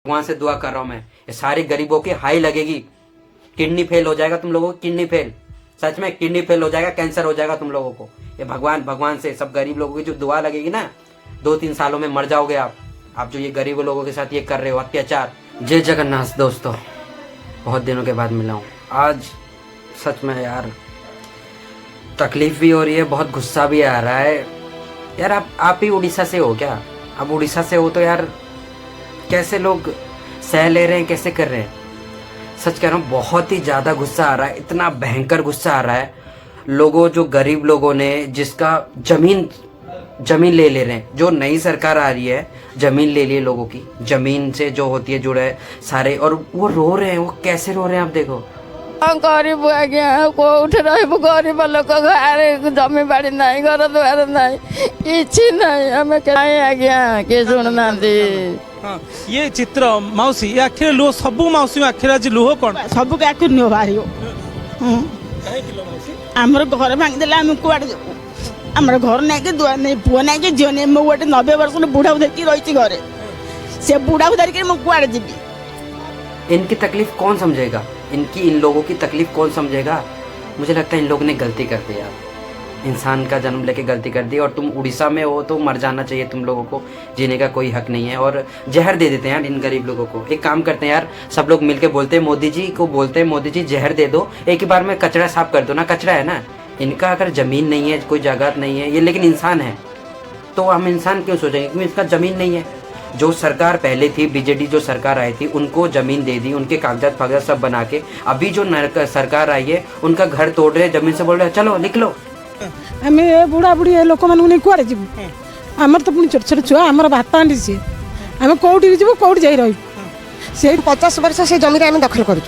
वहां से दुआ कर रहा हूँ मैं, ये सारे गरीबों की हाई लगेगी, किडनी फेल हो जाएगा तुम लोगों को, किडनी फेल, सच में किडनी फेल हो जाएगा, कैंसर हो जाएगा तुम लोगों को। ये भगवान से सब गरीब लोगों की जो दुआ लगेगी ना, 2-3 सालों में मर जाओगे आप जो ये गरीब लोगों के साथ ये कर रहे हो अत्याचार। जय जगन्नाथ दोस्तों, बहुत दिनों के बाद मिला हूँ आज। सच में यार तकलीफ भी हो रही है, बहुत गुस्सा भी आ रहा है यार। आप ही उड़ीसा से हो क्या? आप उड़ीसा से हो तो यार कैसे लोग सह ले रहे हैं, कैसे कर रहे हैं? सच कह रहा हूँ, बहुत ही ज़्यादा गुस्सा आ रहा है, इतना भयंकर गुस्सा आ रहा है। लोगों, जो गरीब लोगों ने जिसका जमीन ले रहे हैं, जो नई सरकार आ रही है जमीन ले लिए लोगों की, जमीन से जो होती है जुड़े सारे, और वो रो रहे हैं। वो कैसे रो रहे हैं आप देखो। गरीब आज्ञा कोठे रहबु, गरीब लोक घर जमी बाड़ी नहीं, घर द्वार नहीं, किछि नहीं, हमें आज्ञा के सुनना। हाँ, ये चित्र मौसी ये आखिर लुह, सबू मौसी आखिर आज लुह कौन सब के आखिर नुह बाहर आमर घर भांगीदे आम कूड़े जाऊ, आमर घर नहीं कि दुआ नहीं, पुआ नहीं कि झील नहीं। मु गोटे 90 वर्ष बुढ़ा धरिकी रही घरे, से बुढ़ा धरिकी मुझे जीवी। इनकी तकलीफ कौन समझेगा? इन लोगों की तकलीफ कौन समझेगा? मुझे लगता है इन लोगों ने गलती कर दी यार, इंसान का जन्म लेके गलती कर दी। और तुम उड़ीसा में हो तो मर जाना चाहिए, तुम लोगों को जीने का कोई हक नहीं है। और जहर दे देते हैं यार इन गरीब लोगों को। एक काम करते हैं यार, सब लोग मिलके बोलते हैं मोदी जी को, बोलते हैं मोदी जी जहर दे दो, एक ही बार में कचरा साफ कर दो ना। कचरा है ना इनका, अगर जमीन नहीं है, कोई जगह नहीं है ये, लेकिन इंसान है तो हम इंसान क्यों सोचेंगे? क्योंकि इसका जमीन नहीं है। जो सरकार पहले थी, बीजेडी जो सरकार आई थी, उनको जमीन दे दी, उनके कागजात फागजात सब बना के। अभी जो सरकार आई है उनका घर तोड़ रहे, जमीन से बोल रहे चलो लिख लो। आम बुढ़ा बुढ़ी लोक मैंने कौड़े जीव, आमर तो पुणी छोट छोट छुआ, आमर भात हांडी सी, आम कौटी जीव कौटी जा रही से 50 वर्ष से जमीन आम दखल करूँ।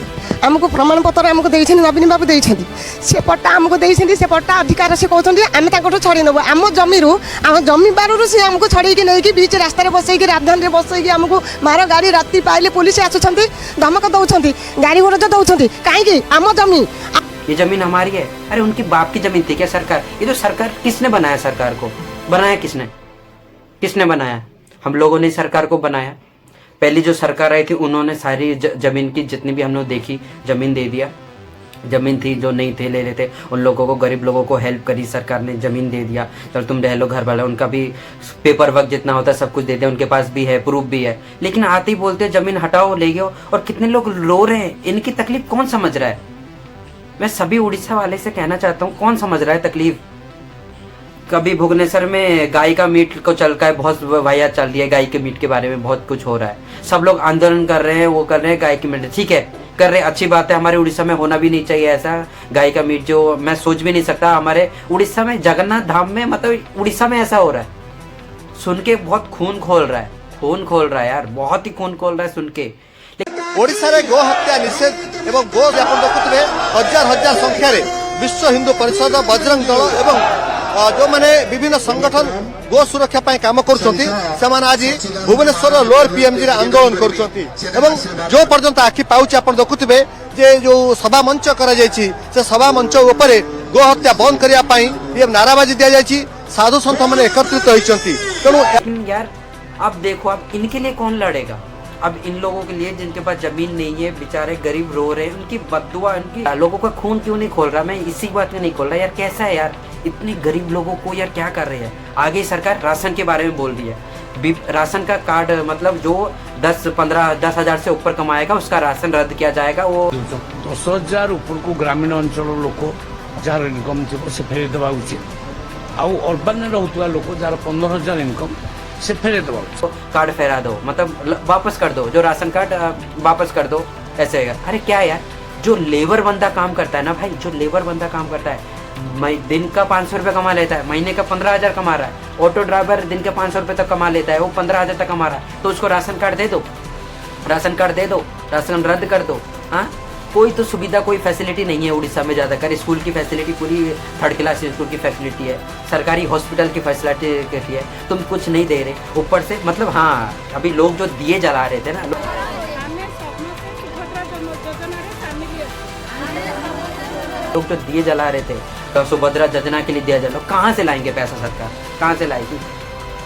आमको प्रमाण पत्र आमको देते नवीन बाबू देते, से पट्टा आमको देते, से पट्टा अधिकार से कहते आम छड़ी नबू। आम जमी आम जमी बारू से आमको छड़े नहीं बीच रास्तार बसैक राजधानी बसैक आमको मार गाड़ी राति पाइले पुलिस आसुँच धमक दौरान गाड़ी घोड़ा दौरान कहीं आम जमी। ये जमीन हमारी है। अरे उनकी बाप की जमीन थी क्या सरकार? ये तो सरकार किसने बनाया? सरकार को बनाया किसने बनाया? हम लोगों ने सरकार को बनाया। पहली जो सरकार आई थी उन्होंने सारी जमीन की जितनी भी हम लोग देखी जमीन दे दिया। जमीन थी जो नहीं थे ले लेते, उन लोगों को, गरीब लोगों को हेल्प करी सरकार ने, जमीन दे दिया। चल तुम रह लो घर वाला, उनका भी पेपर वर्क जितना होता है सब कुछ दे दिया, उनके पास भी है, प्रूफ भी है। लेकिन आते ही बोलते जमीन हटाओ, ले गयो। और कितने लोग रो रहे हैं, इनकी तकलीफ कौन समझ रहा है? मैं सभी उड़ीसा वाले से कहना चाहता हूँ, कौन समझ रहा है तकलीफ? कभी भुवनेश्वर में गाय का मीट को चल का है, बहुत वाहियात चल रही है, गाय के मीट के बारे में बहुत कुछ हो रहा है। सब लोग आंदोलन कर रहे हैं, वो कर रहे हैं गाय की मीट, ठीक है कर रहे, अच्छी बात है। हमारे उड़ीसा में होना भी नहीं चाहिए ऐसा गाय का मीट, जो मैं सोच भी नहीं सकता हमारे उड़ीसा में, जगन्नाथ धाम में, मतलब उड़ीसा में ऐसा हो रहा है। सुन के बहुत खून खोल रहा है यार, बहुत ही खून खोल रहा है सुन के। ओडिशा रे गो हत्या निषेध एवं गो व्यापन देखुए हजार हजार संख्यार विश्व हिंदू परिषद, बजरंग दल एवं जो मैंने विभिन्न संगठन गो सुरक्षा पाई काम करुछंती, सेमान आज भुवनेश्वर लोअर पीएमजी रे आंदोलन करुछंती। एवं जो पर्यंत आखि पाउची आपण देखुथिबे जे जो सभा मंच करा जायछि, से सभा मंच ऊपर गो हत्या बंद करिया पाई ये नाराबाजी दिया जायछि। साधु संत माने एकत्रित होइछंती। तेणु यार अब देखो, अब इनके लिए कौन लड़ेगा? अब इन लोगों के लिए जिनके पास जमीन नहीं है, बेचारे गरीब रो रहे हैं, उनकी बद्दुआ, उनकी लोगों का खून क्यों नहीं खोल रहा? मैं इसी बात में नहीं खोल रहा यार। कैसा है यार, इतने गरीब लोगों को यार क्या कर रहे हैं? आगे सरकार राशन के बारे में बोल रही है, राशन का कार्ड, मतलब जो 10 हजार से ऊपर कमाएगा उसका राशन रद्द किया जाएगा। वो 10,000 ऊपर को ग्रामीण अंचल लोक जार इनकम थी से फेरी देवा उचित, आउ अर्बान रोकवा लोक जार 15,000 इनकम से फेरे दो, कार्ड फेरा दो, मतलब वापस कर दो, जो राशन कार्ड वापस कर दो, ऐसे है। अरे क्या यार, जो लेबर बंदा काम करता है ना भाई, जो लेबर बंदा काम करता है, दिन का 500 रुपये कमा लेता है, महीने का 15,000 कमा रहा है। ऑटो ड्राइवर दिन के 500 रुपये तक कमा लेता है, वो 15,000 तक कमा रहा है, तो उसको राशन कार्ड दे दो, राशन रद्द कर दो। हाँ, कोई तो सुविधा, कोई फैसिलिटी नहीं है उड़ीसा में ज़्यादातर। स्कूल की फैसिलिटी पूरी 3rd क्लास स्कूल की फैसिलिटी है, सरकारी हॉस्पिटल की फैसिलिटी है, तुम कुछ नहीं दे रहे ऊपर से। मतलब हाँ, अभी लोग जो दिए जला रहे थे ना, लोग जो दिए जला रहे थे तो सुभद्रा योजना के लिए दिया जला, कहाँ से लाएंगे पैसा? सरकार कहाँ से लाएगी?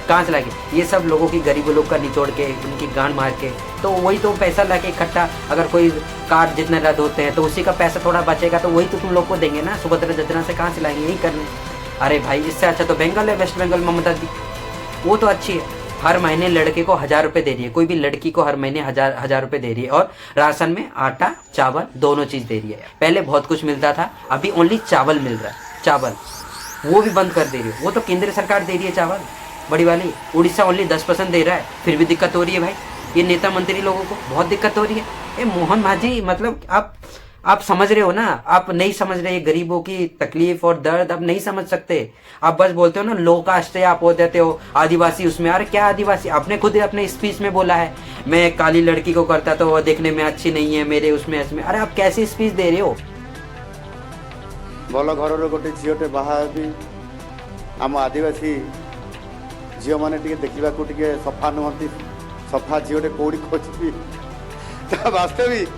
कहाँ से लाएंगे? ये सब लोगों की, गरीबों लोग का निचोड़ के, उनकी गांड मार के, तो वही तो पैसा लाके इकट्ठा, अगर कोई कार्ड जितने रद्द होते हैं तो उसी का पैसा थोड़ा बचेगा, तो वही तो तुम लोग को देंगे ना। सुभद्रा योजना से कहाँ से लाएंगे? यही करने। अरे भाई, इससे अच्छा तो बंगाल है, वेस्ट बंगाल, ममता दी, वो तो अच्छी है। हर महीने लड़के को 1000 रुपये दे रही है, कोई भी लड़की को हर महीने हजार रुपये दे रही है, और राशन में आटा चावल दोनों चीज़ दे रही है। पहले बहुत कुछ मिलता था, अभी ओनली चावल मिल रहा है, चावल वो भी बंद कर दे रही है। वो तो केंद्र सरकार दे रही है चावल बड़ी वाली। उड़ीसा ओनली 10% दे रहा है, फिर भी दिक्कत हो रही है भाई। ये नेता मंत्री लोगों को बहुत दिक्कत हो रही है। ये मोहन माझी, मतलब आप समझ रहे हो ना? आप नहीं समझ रहे गरीबों की तकलीफ और दर्द, आप नहीं समझ सकते। आप बस बोलते हो ना लो कास्ट है, आप हो देते हो आदिवासी उसमें। अरे क्या आदिवासी? आपने खुद अपने स्पीच में बोला है, मैं काली लड़की को करता तो वो देखने में अच्छी नहीं है, मेरे उसमें इसमें। अरे आप कैसी स्पीच दे रहे हो? भल घर गोटे झीटे बाहर आम आदिवासी झील मैंने देखा सफा नुहति, सफा झीटे कौड़ी खोजी वास्तविक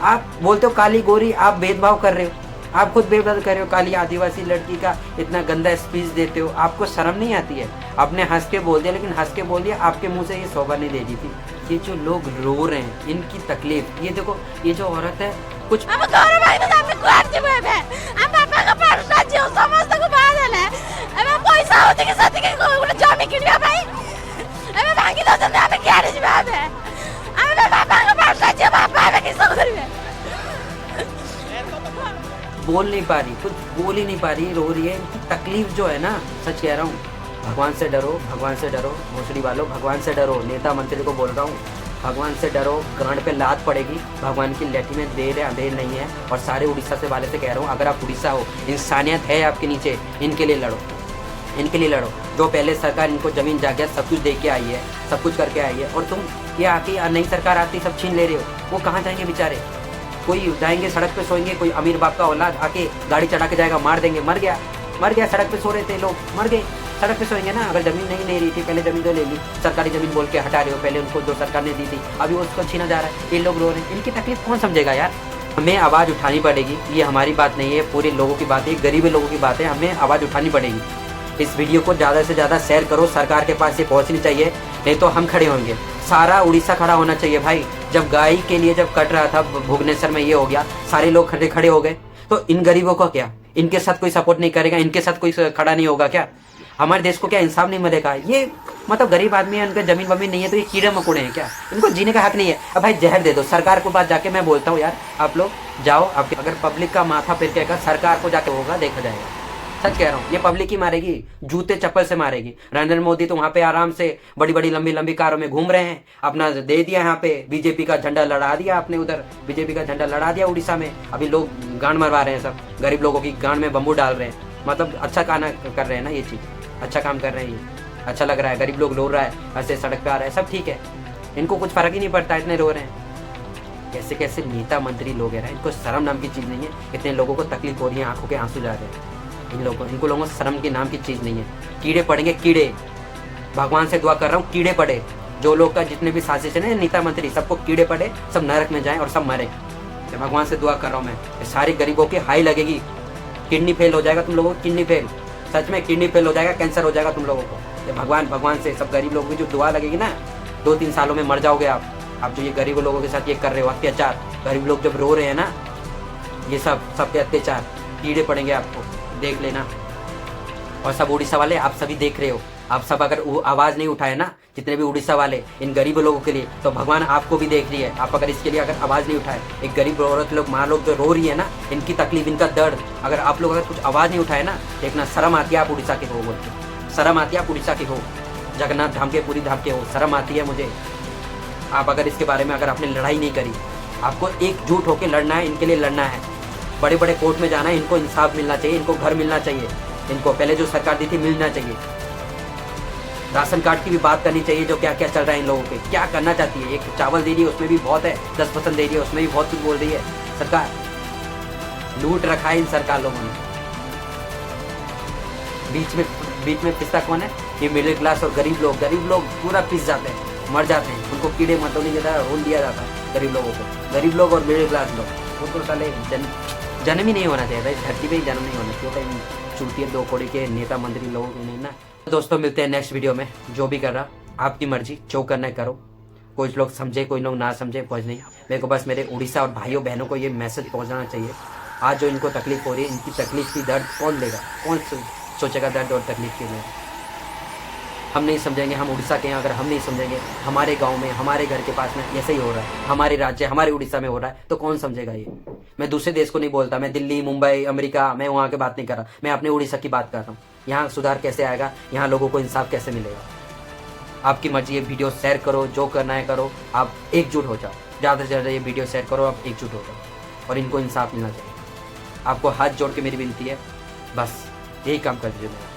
आप बोलते हो काली गोरी, आप भेदभाव कर रहे हो, आप खुद भेदभाव कर रहे हो। काली आदिवासी लड़की का इतना गंदा स्पीच देते हो, आपको शर्म नहीं आती है? आपने हंस के बोल दिया, लेकिन हंस के बोल दिया, आपके मुंह से ये शोभा नहीं दे रही थी। ये जो लोग रो रहे हैं, इनकी तकलीफ, ये देखो, ये जो औरत है कुछ बोल नहीं पा रही, कुछ बोल ही नहीं पा रही, रो रही है। इनकी तकलीफ जो है ना, सच कह रहा हूँ, भगवान से डरो, भगवान से डरो, भोसड़ी वालों, भगवान से डरो। नेता मंत्री को बोल रहा हूँ, भगवान से डरो। गांड पे लात पड़ेगी, भगवान की लेटी में देर है, अंधेर नहीं है। और सारे उड़ीसा से वाले से कह रहा हूँ, अगर आप उड़ीसा हो, इंसानियत है आपके नीचे, इनके लिए लड़ो, इनके लिए लड़ो। जो पहले सरकार इनको जमीन जायदाद सब कुछ दे के आई है, सब कुछ करके आई है, और तुम ये आके नई सरकार आती सब छीन ले रहे हो। वो कहाँ जाएंगे बेचारे? कोई जाएंगे सड़क पे सोएंगे, कोई अमीर बाप का औलाद आके गाड़ी चढ़ा के जाएगा, मार देंगे, मर गया, सड़क पे सो रहे थे लोग, मर गए, सड़क पे सोएंगे ना। अगर जमीन नहीं ले रही थी, पहले जमीन तो ले ली, सरकारी जमीन बोल के हटा रहे हो, पहले उनको जो सरकार ने दी थी, अभी उसको छीना जा रहा है। ये लोग रो रहे हैं, इनकी तकलीफ कौन समझेगा यार? हमें आवाज़ उठानी पड़ेगी, ये हमारी बात नहीं है, पूरे लोगों की बात है, गरीब लोगों की बात है, हमें आवाज़ उठानी पड़ेगी। इस वीडियो को ज़्यादा से ज़्यादा शेयर करो, सरकार के पास ये पहुँचनी चाहिए, नहीं तो हम खड़े होंगे, सारा उड़ीसा खड़ा होना चाहिए भाई। जब गाय के लिए जब कट रहा था भुवनेश्वर में, ये हो गया, सारे लोग खड़े हो गए, तो इन गरीबों का क्या? इनके साथ कोई सपोर्ट नहीं करेगा, इनके साथ कोई खड़ा नहीं होगा क्या? हमारे देश को क्या इंसाफ नहीं मिलेगा? ये मतलब गरीब आदमी है, उनका जमीन वमीन नहीं है, तो ये कीड़े मकोड़े हैं क्या? इनको जीने का हक नहीं है। अब भाई जहर दे दो सरकार को। बात जाके मैं बोलता हूँ यार, आप लोग जाओ, आपके अगर पब्लिक का माथा फिर के सरकार को जाके होगा, देखा जाएगा। सच कह रहा हूँ, ये पब्लिक ही मारेगी, जूते चप्पल से मारेगी। नरेंद्र मोदी तो वहाँ पे आराम से बड़ी बड़ी लंबी लंबी कारों में घूम रहे हैं, अपना दे दिया यहाँ पे, बीजेपी का झंडा लड़ा दिया आपने, उधर बीजेपी का झंडा लड़ा दिया उड़ीसा में। अभी लोग गांड मरवा रहे हैं, सब गरीब लोगों की गांड में बम्बू डाल रहे हैं। मतलब अच्छा काम कर रहे हैं ना, ये चीज़ अच्छा काम कर रहे हैं, ये अच्छा लग रहा है। गरीब लोग रो रहा है, ऐसे सड़क पे आ रहा है, सब ठीक है, इनको कुछ फर्क ही नहीं पड़ता, इतने रो रहे हैं। कैसे कैसे नेता मंत्री लोग हैं, इनको शर्म नाम की चीज़ नहीं है। इतने लोगों को तकलीफ हो रही है, आंखों के आंसू जा रहे हैं। इनको लोगों को शर्म के नाम की चीज़ नहीं है। कीड़े पड़ेंगे, कीड़े। भगवान से दुआ कर रहा हूँ, कीड़े पड़े। जो लोग का जितने भी साजिश है ना नेता मंत्री, सबको कीड़े पड़े, सब नरक में जाएं और सब मरे। तो भगवान से दुआ कर रहा हूँ मैं, सारी गरीबों की हाई लगेगी। किडनी फेल हो जाएगा तुम लोगों की, किडनी फेल, सच में किडनी फेल हो जाएगा, कैंसर हो जाएगा तुम लोगों को। ये भगवान से सब गरीब लोगों की जो दुआ लगेगी ना, 2-3 सालों में मर जाओगे आप जो ये गरीब लोगों के साथ ये कर रहे हो अत्याचार। गरीब लोग जब रो रहे हैं ना, ये सब पे अत्याचार, कीड़े पड़ेंगे आपको, देख लेना। और सब उड़ीसा वाले आप सभी देख रहे हो, आप सब अगर आवाज़ नहीं उठाए ना, जितने भी उड़ीसा वाले इन गरीब लोगों के लिए, तो भगवान आपको भी देख रही है। आप अगर इसके लिए अगर आवाज़ नहीं उठाए, एक गरीब औरत लोग, माँ लोग जो रो रही है ना, इनकी तकलीफ, इनका दर्द, अगर आप लोग अगर कुछ आवाज़ नहीं उठाए ना, देखना शर्म आती है आप उड़ीसा के हो बोलते, शर्म आती है आप उड़ीसा के हो, जगन्नाथ धाम के, पूरी धाम के हो, शर्म आती है मुझे। आप अगर इसके बारे में अगर आपने लड़ाई नहीं करी, आपको एकजुट होकर लड़ना है, इनके लिए लड़ना है, बड़े बड़े कोर्ट में जाना है, इनको इंसाफ मिलना चाहिए, इनको घर मिलना चाहिए, इनको पहले जो सरकार दी थी मिलना चाहिए। राशन कार्ड की भी बात करनी चाहिए, जो क्या क्या चल रहा है इन लोगों पे, क्या करना चाहती है। एक चावल दे रही है उसमें भी बहुत है, 10% दे रही है उसमें भी बहुत कुछ बोल रही है सरकार। लूट रखा है इन सरकार लोगों ने। बीच में पिसता कौन है? ये मिडिल क्लास और गरीब लोग पूरा पिस जाते हैं, मर जाते हैं, उनको कीड़े मटोले की तरह रोल दिया जाता है गरीब लोगों को। गरीब लोग और मिडिल क्लास लोग, उनको साले जन्म ही नहीं होना चाहिए था, इस धरती पे ही जन्म नहीं होना चाहिए था। इन चूतिया 2 कौड़ी के नेता मंत्री लोगों को नहीं ना, दोस्तों मिलते हैं नेक्स्ट वीडियो में। जो भी कर रहा आपकी मर्जी, जो करना है करो। कुछ लोग समझे, कोई लोग ना समझे, कुछ नहीं। मेरे को बस मेरे उड़ीसा और भाइयों बहनों को ये मैसेज पहुंचाना चाहिए। आज जो इनको तकलीफ हो रही है, इनकी तकलीफ की दर्द कौन लेगा, कौन सोचेगा दर्द और तकलीफ के लिए। हम नहीं समझेंगे, हम उड़ीसा के हैं, अगर हम नहीं समझेंगे, हमारे गांव में, हमारे घर के पास में ऐसे ही हो रहा है, हमारे राज्य, हमारे उड़ीसा में हो रहा है, तो कौन समझेगा ये। मैं दूसरे देश को नहीं बोलता, मैं दिल्ली, मुंबई, अमेरिका, मैं वहाँ की बात नहीं कर रहा, मैं अपने उड़ीसा की बात कर रहा हूँ। यहाँ सुधार कैसे आएगा, यहाँ लोगों को इंसाफ कैसे मिलेगा। आपकी मर्जी, ये वीडियो शेयर करो, जो करना है करो, आप एकजुट हो जाओ। ज़्यादा से ज़्यादा ये वीडियो शेयर करो, आप एकजुट हो जाओ और इनको इंसाफ मिलना चाहिए। आपको हाथ जोड़ के मेरी विनती है, बस यही काम कर दीजिए मेरा।